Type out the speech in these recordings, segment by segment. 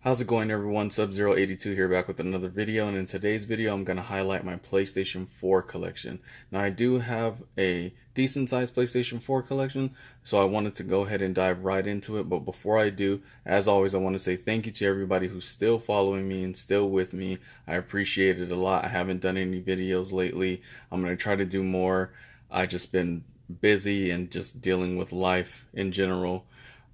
How's it going, everyone? Sub-Zero82 here, back with another video, and in today's video I'm going to highlight my PlayStation 4 collection. Now, I do have a decent sized PlayStation 4 collection, so I wanted to go ahead and dive right into it. But before I do, as always, I want to say thank you to everybody who's still following me and still with me. I appreciate it a lot. I haven't done any videos lately. I'm going to try to do more. I've just been busy and just dealing with life in general.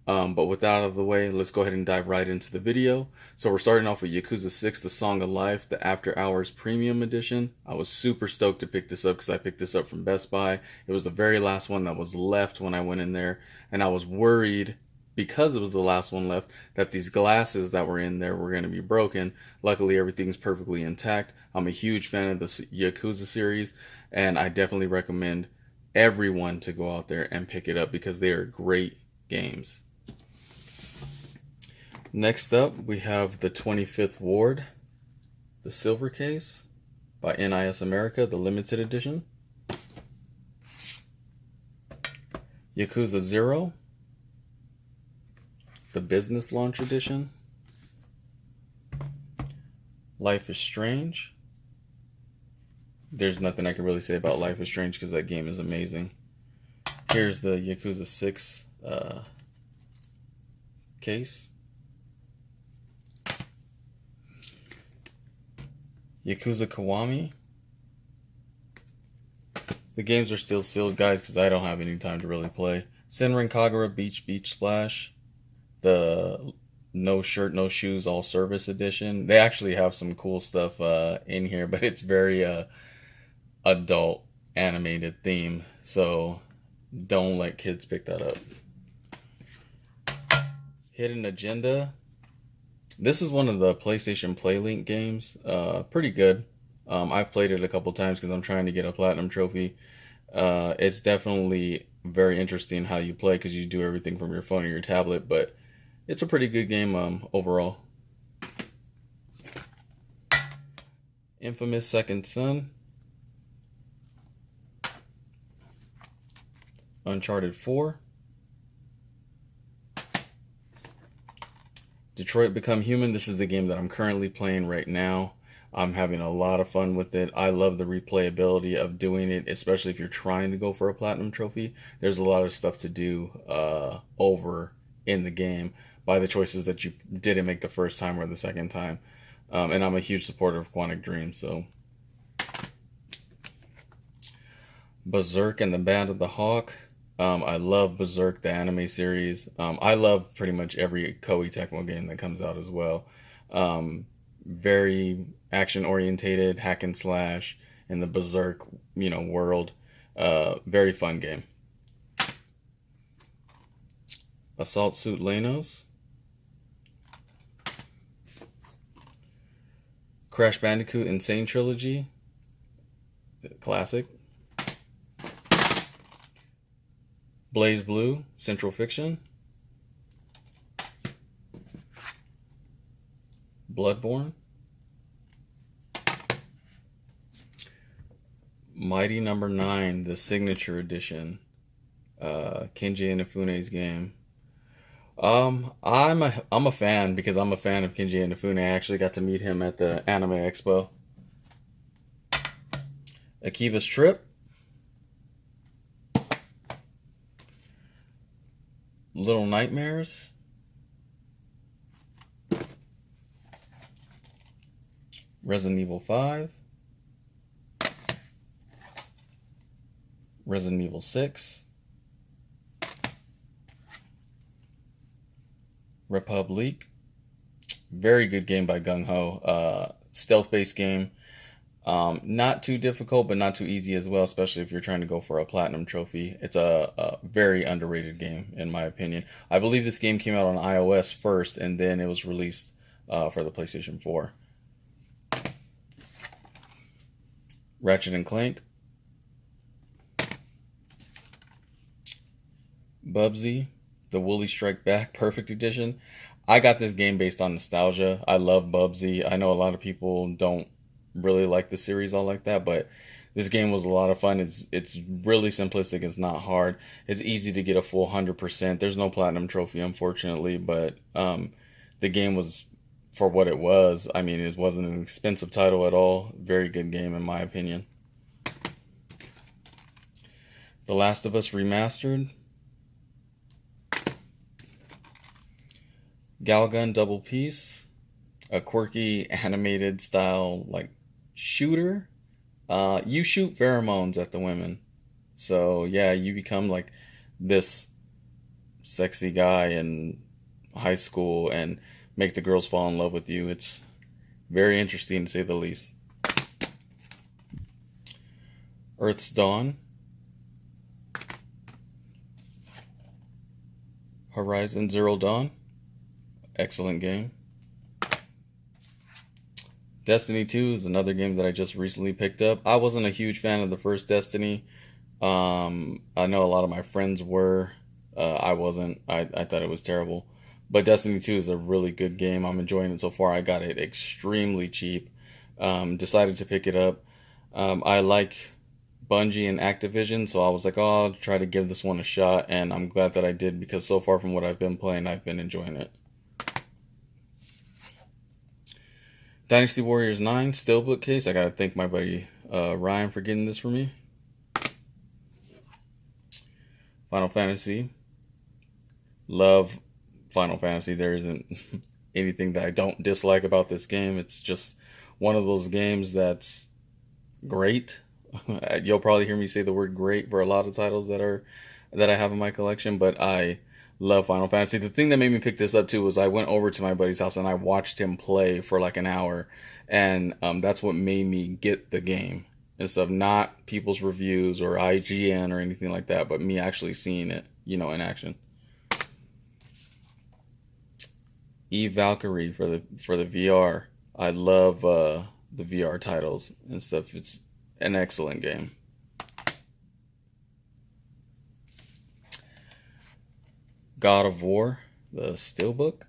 But with that out of the way, let's go ahead and dive right into the video. So we're starting off with Yakuza 6, The Song of Life, the After Hours Premium Edition. I was super stoked to pick this up because I picked this up from Best Buy. It was the very last one that was left when I went in there, and I was worried, because it was the last one left, that these glasses that were in there were going to be broken. Luckily, everything's perfectly intact. I'm a huge fan of the Yakuza series, and I definitely recommend everyone to go out there and pick it up because they are great games. Next up, we have the 25th Ward, the Silver Case by NIS America, the limited edition. Yakuza 0, the Business Launch Edition. Life is Strange. There's nothing I can really say about Life is Strange because that game is amazing. Here's the Yakuza 6 case. Yakuza Kiwami. The games are still sealed, guys, because I don't have any time to really play. Senran Kagura Beach Splash. The No Shirt, No Shoes, All Service Edition. They actually have some cool stuff in here, but it's very adult animated theme, so don't let kids pick that up. Hidden Agenda. This is one of the PlayStation PlayLink games. Pretty good. I've played it a couple times because I'm trying to get a platinum trophy. It's definitely very interesting how you play because you do everything from your phone or your tablet, but it's a pretty good game overall. Infamous Second Son. Uncharted 4. Detroit Become Human. This is the game that I'm currently playing right now. I'm having a lot of fun with it. I love the replayability of doing it, especially if you're trying to go for a platinum trophy. There's a lot of stuff to do over in the game by the choices that you didn't make the first time or the second time. And I'm a huge supporter of Quantic Dream. So, Berserk and the Band of the Hawk. I love Berserk, the anime series. I love pretty much every Koei Tecmo game that comes out as well. Very action-orientated, hack and slash in the Berserk, world. Very fun game. Assault Suit Lainos. Crash Bandicoot Insane Trilogy. Classic. Blaze Blue, Central Fiction. Bloodborne. Mighty Number 9, the Signature Edition. Kenji Inafune's game. I'm a fan because I'm a fan of Kenji Inafune. I actually got to meet him at the Anime Expo. Akiba's Trip. Little Nightmares. Resident Evil 5. Resident Evil 6. Republic. Very good game by Gung Ho. Stealth-based game. Not too difficult, but not too easy as well, especially if you're trying to go for a platinum trophy. It's a very underrated game, in my opinion. I believe this game came out on iOS first, and then it was released for the PlayStation 4. Ratchet and Clank. Bubsy, the Woolly Strike Back Perfect Edition. I got this game based on nostalgia. I love Bubsy. I know a lot of people don't really like the series all like that, but this game was a lot of fun. It's really simplistic. It's not hard. It's easy to get a full 100%. There's no platinum trophy, unfortunately, but the game was for what it was. I mean, it wasn't an expensive title at all. Very good game in my opinion. The Last of Us Remastered. Galgun Double Peace. A quirky animated style like shooter. You shoot pheromones at the women. So yeah, you become like this sexy guy in high school and make the girls fall in love with you. It's very interesting to say the least. Earth's Dawn. Horizon Zero Dawn. Excellent game. Destiny 2 is another game that I just recently picked up. I wasn't a huge fan of the first Destiny. I know a lot of my friends were. I wasn't. I thought it was terrible. But Destiny 2 is a really good game. I'm enjoying it so far. I got it extremely cheap. Decided to pick it up. I like Bungie and Activision, so I was like, oh, I'll try to give this one a shot. And I'm glad that I did, because so far from what I've been playing, I've been enjoying it. Dynasty Warriors 9 Steelbook case. I gotta thank my buddy Ryan for getting this for me. Final Fantasy. Love Final Fantasy. There isn't anything that I don't dislike about this game. It's just one of those games that's great. You'll probably hear me say the word great for a lot of titles that I have in my collection, but I love Final Fantasy. The thing that made me pick this up too was I went over to my buddy's house and I watched him play for like an hour, and that's what made me get the game. Instead of not people's reviews or IGN or anything like that, but me actually seeing it, in action. Eve Valkyrie for the VR. I love the VR titles and stuff. It's an excellent game. God of War, the Steelbook.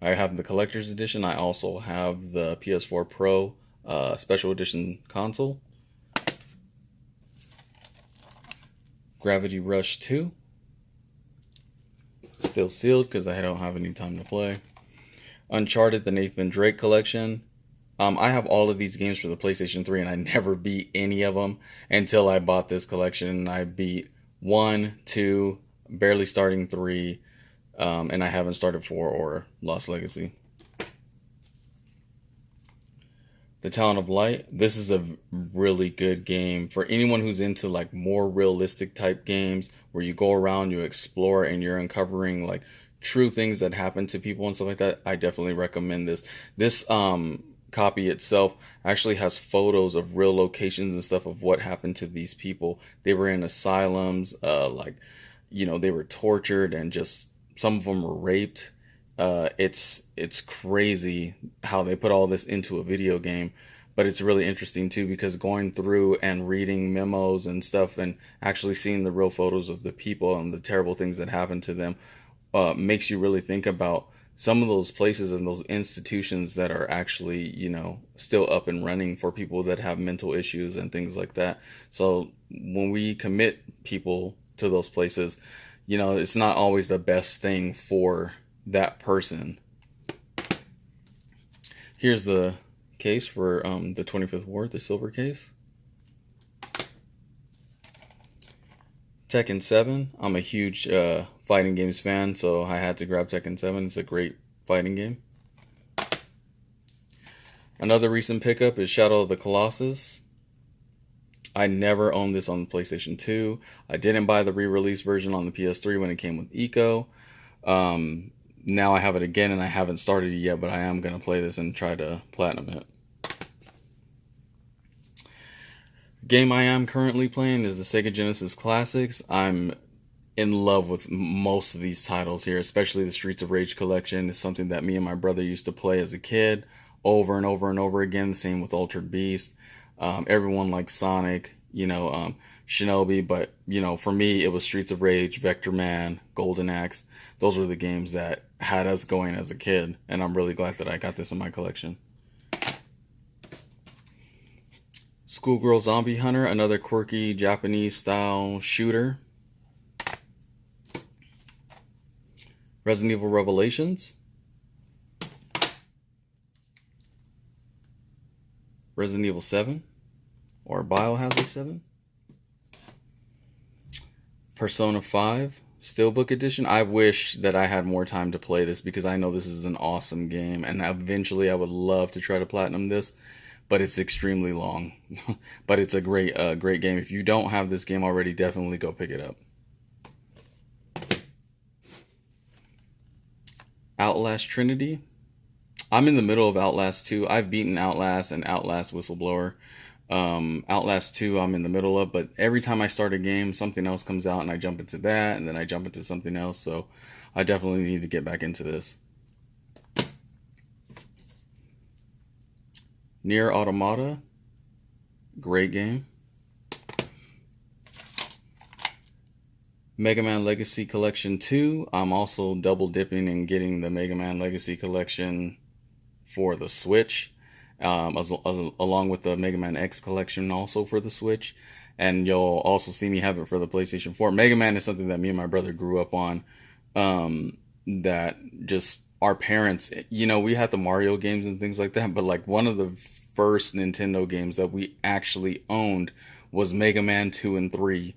I have the collector's edition. I also have the PS4 Pro special edition console. Gravity Rush 2. Still sealed because I don't have any time to play. Uncharted, the Nathan Drake collection. I have all of these games for the PlayStation 3 and I never beat any of them until I bought this collection. I beat 1, 2, barely starting 3, and I haven't started 4 or Lost Legacy. The Talent of Light. This is a really good game for anyone who's into like more realistic type games where you go around, you explore, and you're uncovering like true things that happen to people and stuff like that. I definitely recommend this. This copy itself actually has photos of real locations and stuff of what happened to these people. They were in asylums, they were tortured, and just some of them were raped. It's crazy how they put all this into a video game, but it's really interesting too, because going through and reading memos and stuff and actually seeing the real photos of the people and the terrible things that happened to them makes you really think about some of those places and those institutions that are actually, still up and running for people that have mental issues and things like that. So when we commit people to those places, it's not always the best thing for that person. Here's the case for the 25th Ward, the silver case. Tekken 7. I'm a huge fighting games fan, so I had to grab Tekken 7. It's a great fighting game. Another recent pickup is Shadow of the Colossus. I never owned this on the PlayStation 2. I didn't buy the re-release version on the PS3 when it came with Eco. Now I have it again and I haven't started it yet, but I am going to play this and try to platinum it. Game I am currently playing is the Sega Genesis Classics. I'm in love with most of these titles here, especially the Streets of Rage collection. It's something that me and my brother used to play as a kid over and over and over again. Same with Altered Beast. Everyone likes Sonic, Shinobi, but for me it was Streets of Rage, Vector Man, Golden Axe. Those were the games that had us going as a kid, and I'm really glad that I got this in my collection. Schoolgirl Zombie Hunter, another quirky Japanese style shooter. Resident Evil Revelations. Resident Evil 7 or Biohazard 7. Persona 5 Steelbook Edition. I wish that I had more time to play this because I know this is an awesome game and eventually I would love to try to platinum this, but it's extremely long. But it's a great game. If you don't have this game already, definitely go pick it up. Outlast Trinity. I'm in the middle of Outlast 2. I've beaten Outlast and Outlast Whistleblower. Outlast 2 I'm in the middle of, but every time I start a game, something else comes out and I jump into that, and then I jump into something else, so I definitely need to get back into this. Nier Automata. Great game. Mega Man Legacy Collection 2. I'm also double dipping and getting the Mega Man Legacy Collection for the Switch, along with the Mega Man X Collection also for the Switch. And you'll also see me have it for the PlayStation 4. Mega Man is something that me and my brother grew up on. That just our parents, you know, we had the Mario games and things like that, but like one of the first Nintendo games that we actually owned was Mega Man 2 and 3.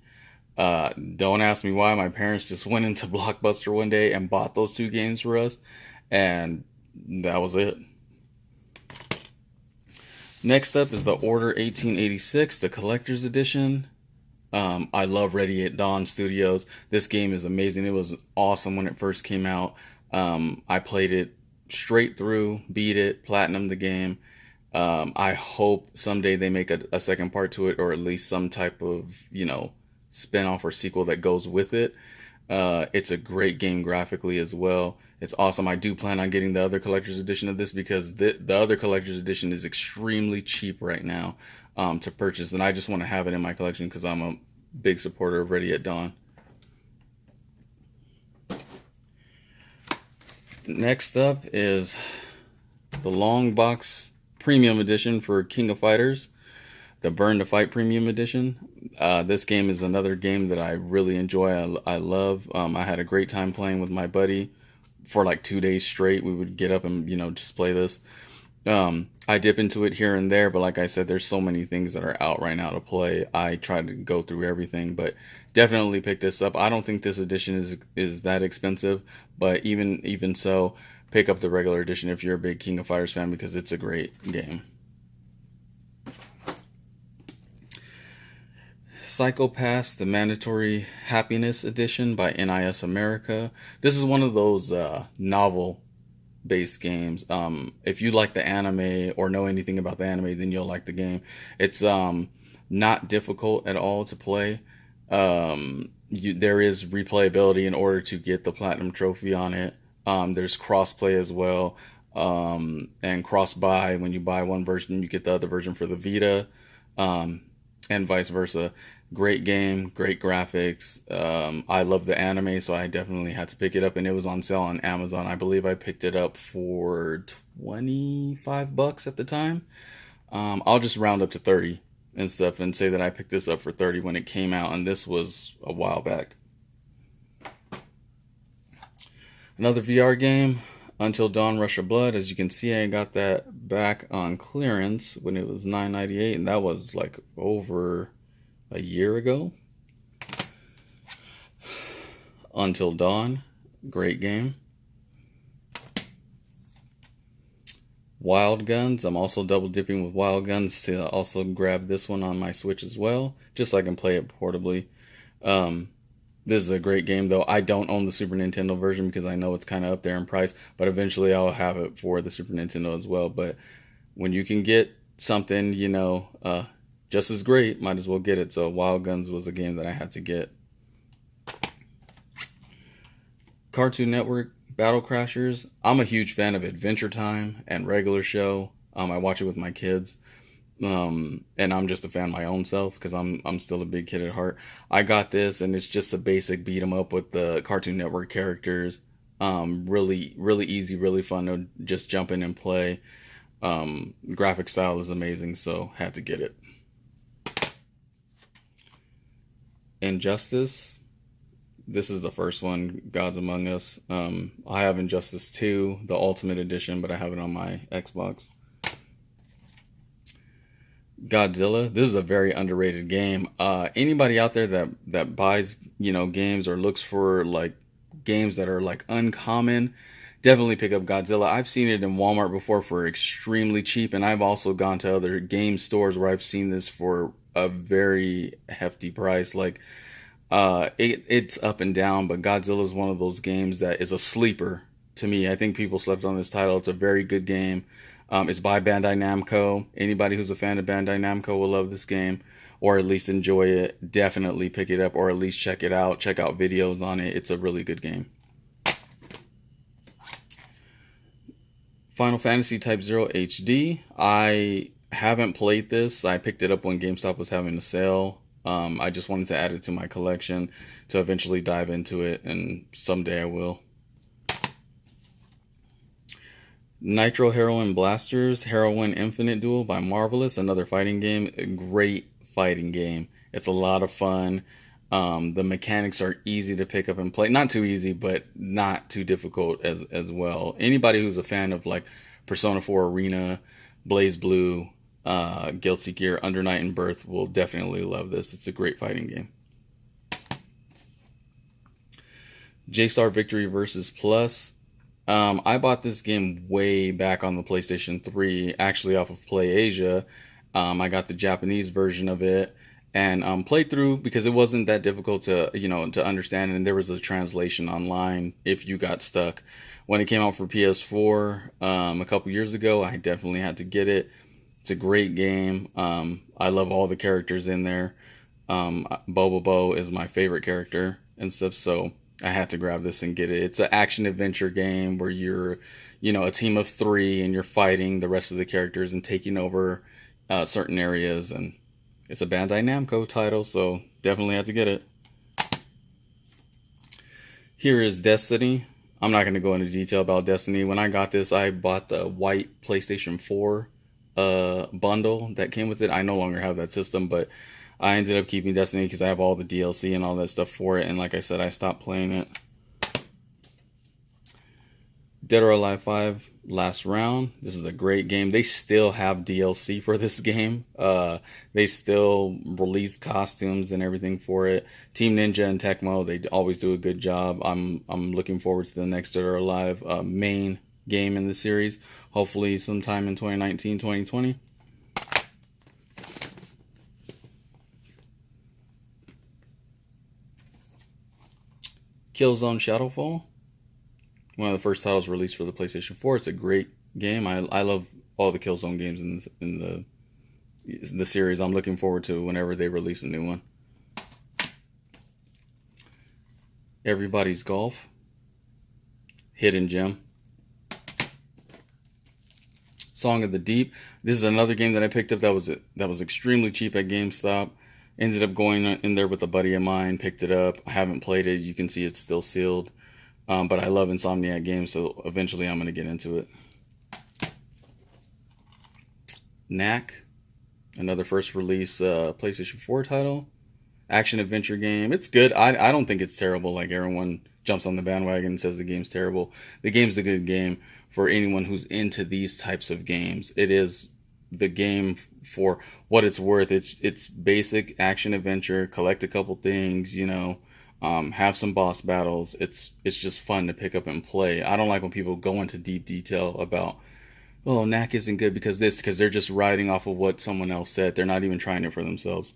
Don't ask me why. My parents just went into Blockbuster one day and bought those two games for us, and that was it. Next up is the Order 1886, the Collector's Edition. I love Ready at Dawn Studios. This game is amazing. It was awesome when it first came out. I played it straight through, beat it, platinumed the game. I hope someday they make a second part to it, or at least some type of, you know, spin-off or sequel that goes with it. It's a great game graphically as well. It's awesome. I do plan on getting the other collector's edition of this because the other collector's edition is extremely cheap right now to purchase, and I just want to have it in my collection because I'm a big supporter of Ready at Dawn. Next up is the long box premium edition for King of Fighters, the Burn to Fight premium edition. This game is another game that I really enjoy. I love. I had a great time playing with my buddy for like 2 days straight. We would get up and, you know, just play this. I dip into it here and there, but like I said, there's so many things that are out right now to play. I try to go through everything, but definitely pick this up. I don't think this edition is that expensive, but even so, pick up the regular edition if you're a big King of Fighters fan because it's a great game. Psycho Pass, the Mandatory Happiness Edition by NIS America. This is one of those novel-based games. If you like the anime or know anything about the anime, then you'll like the game. It's not difficult at all to play. There is replayability in order to get the Platinum Trophy on it. There's crossplay as well, and cross-buy. When you buy one version, you get the other version for the Vita, and vice versa. Great game, great graphics. I love the anime, so I definitely had to pick it up, and it was on sale on Amazon. I believe I picked it up for $25 at the time. I'll just round up to 30 and stuff and say that I picked this up for 30 when it came out, and this was a while back. Another VR game, Until Dawn Rush of Blood. As you can see, I got that back on clearance when it was $9.98, and that was like over a year ago. Until Dawn, great game. Wild Guns, I'm also double dipping with Wild Guns to also grab this one on my Switch as well, just so I can play it portably. This is a great game, though. I don't own the Super Nintendo version because I know it's kind of up there in price, but eventually I'll have it for the Super Nintendo as well. But when you can get something, you know, just as great, might as well get it. So Wild Guns was a game that I had to get. Cartoon Network Battle Crashers. I'm a huge fan of Adventure Time and Regular Show. I watch it with my kids. And I'm just a fan of my own self because I'm still a big kid at heart. I got this, and it's just a basic beat 'em up with the Cartoon Network characters. Really easy, really fun to just jump in and play. Graphic style is amazing, so had to get it. Injustice. This is the first one, Gods Among Us. I have Injustice 2, the Ultimate Edition, but I have it on my Xbox. Godzilla. This is a very underrated game. Anybody out there that buys, games or looks for like games that are like uncommon, definitely pick up Godzilla. I've seen it in Walmart before for extremely cheap, and I've also gone to other game stores where I've seen this for a very hefty price. Like, it's up and down, but Godzilla is one of those games that is a sleeper to me. I think people slept on this title. It's a very good game. It's by Bandai Namco. Anybody who's a fan of Bandai Namco will love this game, or at least enjoy it. Definitely pick it up, or at least check it out. Check out videos on it. It's a really good game. Final Fantasy Type 0 HD. I haven't played this. I picked it up when GameStop was having a sale. I just wanted to add it to my collection to eventually dive into it, and someday I will. Nitro Heroine Blasters Heroine Infinite Duel by Marvelous, another fighting game. A great fighting game. It's a lot of fun. The mechanics are easy to pick up and play. Not too easy, but not too difficult as well. Anybody who's a fan of like Persona 4 Arena, Blaze Blue, Guilty Gear, Under Night and Birth will definitely love this. It's a great fighting game. J-Star Victory Versus Plus. I bought this game way back on the PlayStation 3, actually off of PlayAsia. I got the Japanese version of it and played through because it wasn't that difficult to understand, and there was a translation online if you got stuck. When it came out for PS4 a couple years ago, I definitely had to get it. It's a great game. I love all the characters in there. Bobobo is my favorite character and stuff, so I had to grab this and get it. It's an action adventure game where you're, a team of 3 and you're fighting the rest of the characters and taking over certain areas. And it's a Bandai Namco title, so definitely had to get it. Here is Destiny. I'm not going to go into detail about Destiny. When I got this, I bought the white PlayStation 4 bundle that came with it. I no longer have that system, but I ended up keeping Destiny because I have all the DLC and all that stuff for it. And like I said, I stopped playing it. Dead or Alive 5 Last Round. This is a great game. They still have DLC for this game. They still release costumes and everything for it. Team Ninja and Tecmo, they always do a good job. I'm looking forward to the next Dead or Alive main game in the series. Hopefully sometime in 2019, 2020. Killzone Shadowfall, one of the first titles released for the PlayStation 4. It's a great game. I love all the Killzone games in the series. I'm looking forward to whenever they release a new one. Everybody's Golf, Hidden Gem. Song of the Deep. This is another game that I picked up that was extremely cheap at GameStop. Ended up going in there with a buddy of mine, picked it up. I haven't played it. You can see it's still sealed. But I love Insomniac games, so eventually I'm going to get into it. Knack, another first release PlayStation 4 title. Action adventure game. It's good. I don't think it's terrible like everyone jumps on the bandwagon and says the game's terrible. The game's a good game for anyone who's into these types of games. It is the game for what it's worth. It's basic action adventure. Collect a couple things, have some boss battles. It's just fun to pick up and play. I don't like when people go into deep detail about, oh, Knack isn't good because they're just riding off of what someone else said. They're not even trying it for themselves.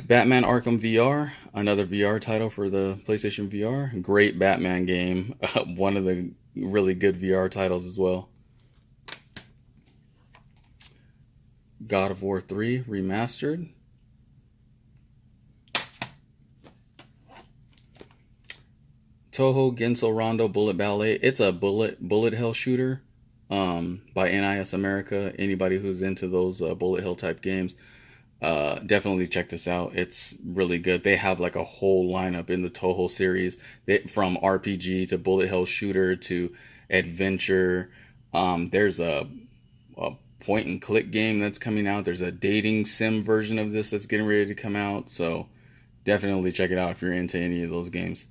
Batman Arkham VR, another VR title for the PlayStation VR. Great Batman game. One of the really good VR titles as well. God of War 3 Remastered. Toho Gensou Rondo Bullet Ballet. It's a bullet hell shooter by NIS America. Anybody who's into those bullet hell type games, definitely check this out. It's really good. They have like a whole lineup in the Toho series, from RPG to bullet hell shooter to adventure. There's a point and click game that's coming out. There's a dating sim version of this that's getting ready to come out. So definitely check it out if you're into any of those games.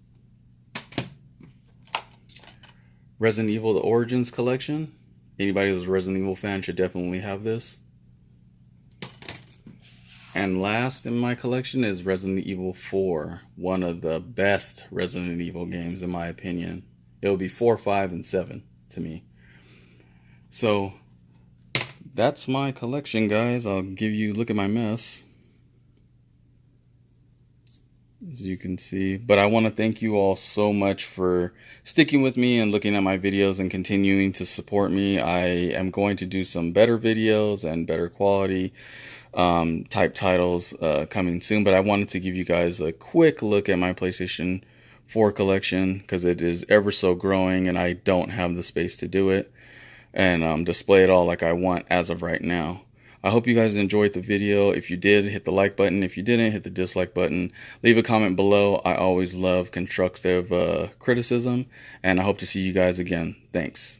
Resident Evil The Origins Collection. Anybody who's a Resident Evil fan should definitely have this. And last in my collection is Resident Evil 4, one of the best Resident Evil games in my opinion. It would be 4, 5, and 7 to me. So that's my collection, guys. I'll give you a look at my mess, as you can see. But I want to thank you all so much for sticking with me and looking at my videos and continuing to support me. I am going to do some better videos and better quality type titles coming soon. But I wanted to give you guys a quick look at my PlayStation 4 collection because it is ever so growing and I don't have the space to do it and display it all like I want as of right now. I hope you guys enjoyed the video. If you did, hit the like button. If you didn't, hit the dislike button. Leave a comment below. I always love constructive criticism, and I hope to see you guys again. Thanks.